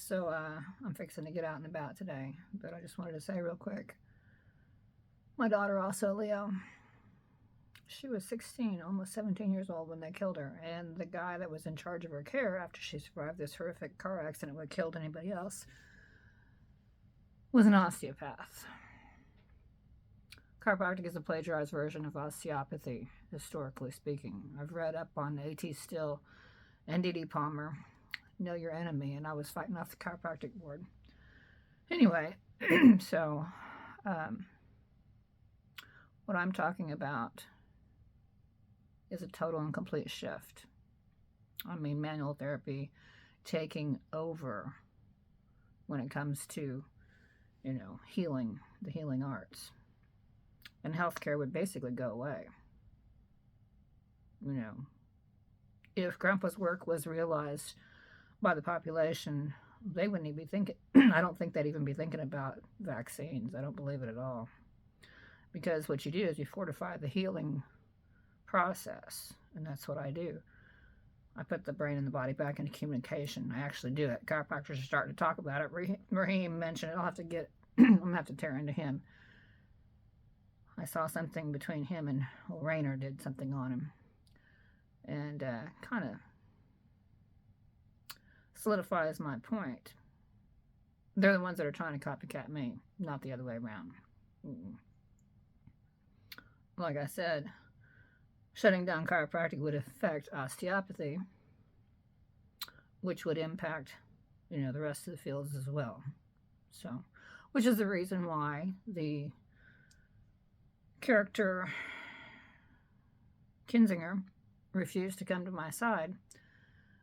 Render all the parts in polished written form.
So I'm fixing to get out and about today, but I just wanted to say real quick. My daughter also, Leo, she was 16, almost 17 years old when they killed her, and the guy that was in charge of her care after she survived this horrific car accident would have killed anybody else was an osteopath. Chiropractic is a plagiarized version of osteopathy, historically speaking. I've read up on A.T. Still and D.D. Palmer, Know Your Enemy, and I was fighting off the chiropractic board. Anyway, so um, what I'm talking about is a total and complete shift. I mean, manual therapy taking over when it comes to, healing, the healing arts. And healthcare would basically go away. You know, if Grandpa's work was realized by the population, they wouldn't even be thinking, I don't think they'd even be thinking about vaccines. I don't believe it at all. Because what you do is you fortify the healing process, and that's what I do. I put the brain and the body back into communication. I actually do it. Chiropractors are starting to talk about it. Raheem mentioned it. I'll have to get, I'm going to have to tear into him. I saw something between him and Rayner did something on him. And kind of solidifies my point. They're the ones that are trying to copycat me, not the other way around. Like I said, shutting down chiropractic would affect osteopathy, which would impact, the rest of the fields as well. So, which is the reason why the character Kinzinger refused to come to my side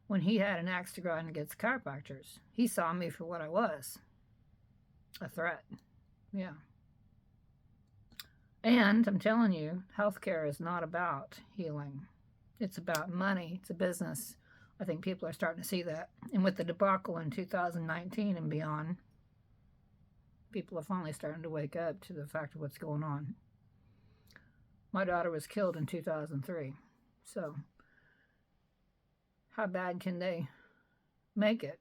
when he had an axe to grind against chiropractors. He saw me for what I was, a threat. Yeah. And I'm telling you, healthcare is not about healing. It's about money. It's a business. I think people are starting to see that. And with the debacle in 2019 and beyond, people are finally starting to wake up to the fact of what's going on. My daughter was killed in 2003. So, how bad can they make it?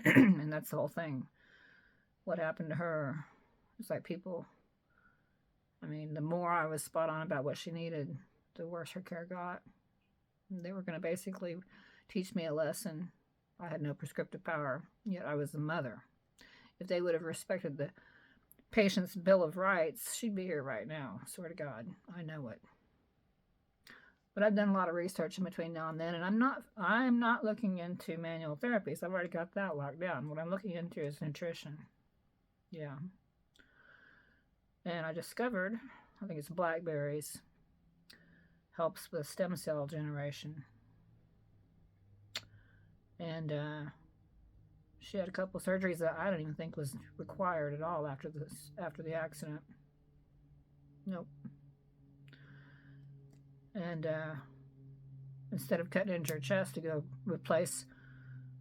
And that's the whole thing. What happened to her? It's like people, the more I was spot on about what she needed, the worse her care got. They were going to basically teach me a lesson. I had no prescriptive power, yet I was the mother. If they would have respected the patient's Bill of Rights, she'd be here right now. Swear to God, I know it. But I've done a lot of research in between now and then, and I'm not looking into manual therapies. I've already got that locked down. What I'm looking into is nutrition. Yeah. And I discovered, I think it's blackberries, helps with stem cell generation. And she had a couple surgeries that I didn't even think was required at all after the accident. Nope. And instead of cutting into her chest to go replace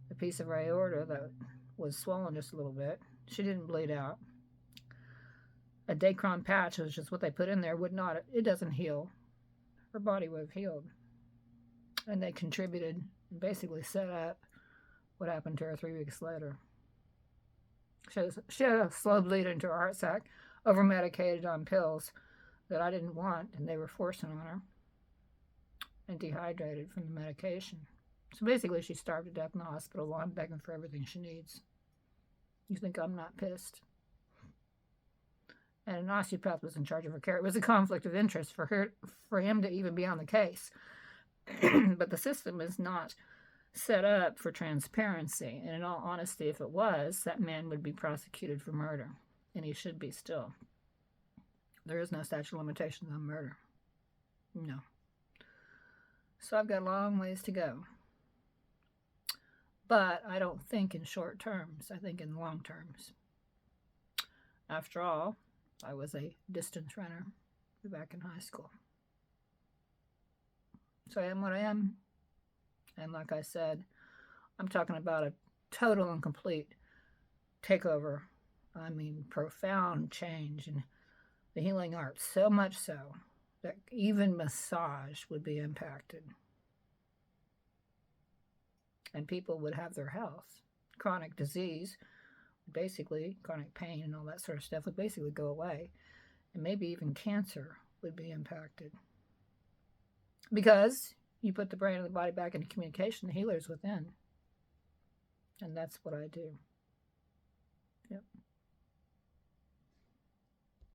a piece of her aorta that was swollen just a little bit, she didn't bleed out. A Dacron patch, which is what they put in there, it doesn't heal. Her body would have healed. And they contributed and basically set up what happened to her 3 weeks later. She had a slow bleed into her heart sac, over-medicated on pills that I didn't want, and they were forcing on her, and dehydrated from the medication. So basically, she starved to death in the hospital while I'm begging for everything she needs. You think I'm not pissed? And an osteopath was in charge of her care. It was a conflict of interest for him to even be on the case. But the system is not set up for transparency. And in all honesty, if it was, that man would be prosecuted for murder. And he should be still. There is no statute of limitations on murder. No. So I've got a long ways to go. But I don't think in short terms. I think in long terms. After all, I was a distance runner back in high school. So I am what I am. And like I said, I'm talking about a total and complete takeover. Profound change in the healing arts. So much so that even massage would be impacted. And people would have their health. chronic disease, basically chronic pain and all that sort of stuff would basically go away. And maybe even cancer would be impacted. Because you put the brain and the body back into communication, the healer is within. And that's what I do.